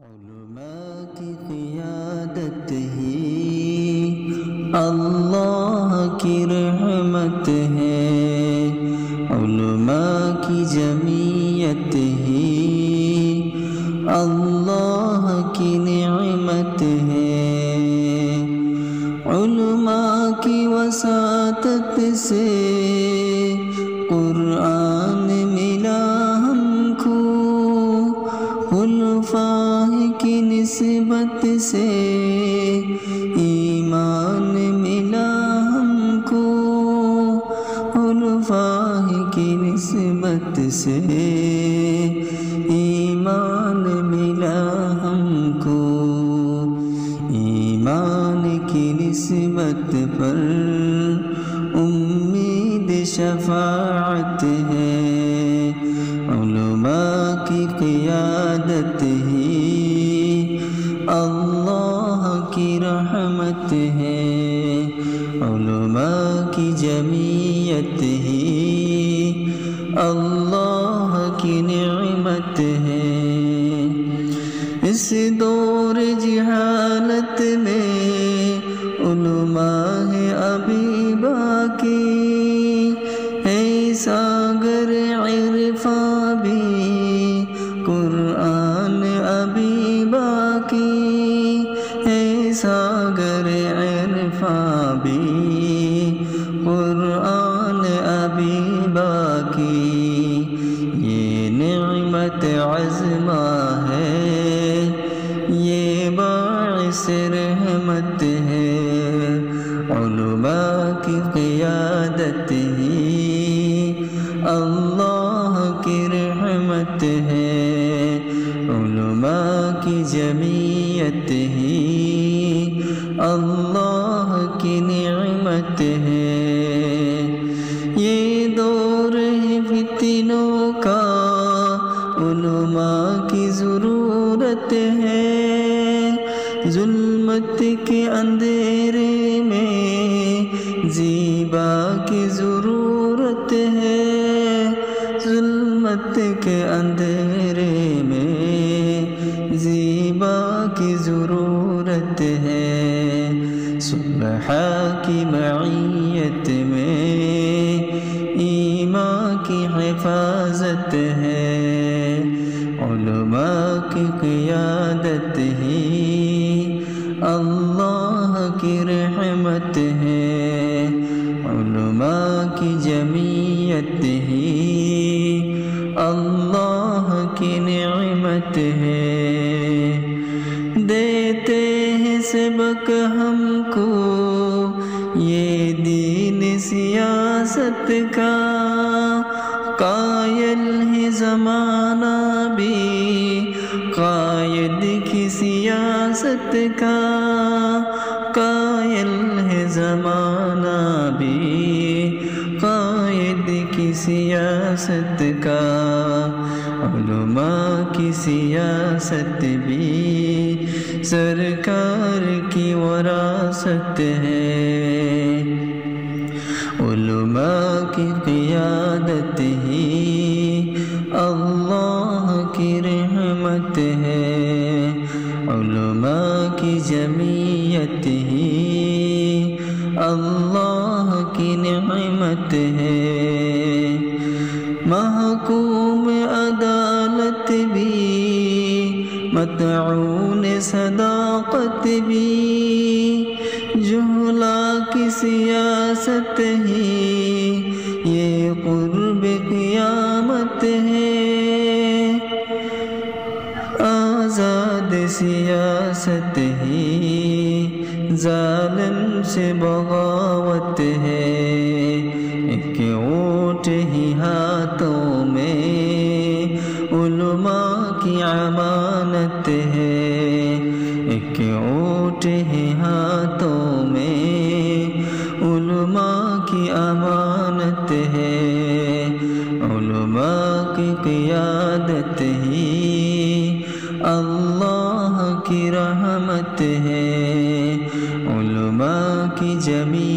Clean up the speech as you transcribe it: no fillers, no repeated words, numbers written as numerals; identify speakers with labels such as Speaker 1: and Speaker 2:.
Speaker 1: علماء کی قیادت ہی اللہ کی رحمت ہے، علماء کی جمعیت ہی اللہ کی نعمت ہے، علماء کی وساطت سے قرآن ملا ہم کو، خلفاء کی نسبت سے ایمان ملا ہم کو، خلفاء کی نسبت سے ایمان ملا ہم کو، ایمان کی نسبت پر امید شفاعت ہے، علماء کی قیادت ہی اللہ کی رحمت ہے، علماء کی جمعیت ہی اللہ کی نعمت ہے، اس دور جہالت میں علماء ہے ابھی باقی، ہے ساگر عرفاں بھی قرآن ابھی باقی، ہے ساگر عرفاں بھی قرآن ابھی باقی، یہ نعمت عظمہ ہے، یہ باعث رحمت ہے، علماء کی قیادت ہی اللہ کی رحمت ہے، علماء کی جمعیت ہی اللہ کی نعمت ہے، یہ دور ہے فتنوں کا، علماء کی ضرورت ہے، ظلمت کے اندھیرے میں زیبا کی ضرورت ہے، ظلمت کے اندھیرے میں زیبا کی ضرورت ہے، صبح کی معیت میں ایمان کی حفاظت ہے، علماء کی قیادت ہی اللہ کی رحمت ہے، علماء کی جمعیت ہی اللہ کی نعمت ہے، دیتے ہیں سبق ہم کو یہ دین سیاست کا، قائل ہے زمانہ بھی قائد کی سیاست کا، قائل ہے زمانہ بھی قائد کی سیاست کا، علماء کی سیاست بھی سرکار کی وراثت ہے، علماء کی قیادت ہی اللہ کی رحمت ہے، علماء کی جمعیت ہی اللہ کی نعمت ہے، محکوم عدالت بھی مطعون صداقت بھی، جہلا کی سیاست ہی یہ قرب قیامت ہے، آزاد سیاست ہی ظالم سے بغاوت ہے، ایک اونٹ ہی ہاتھوں میں علماء کی امانت ہے، ایک اونٹ ہی ہاتھوں میں علماء کی امانت ہے، علماء کی قیادت ہی اللہ کی رحمت ہے، علماء کی جمعیت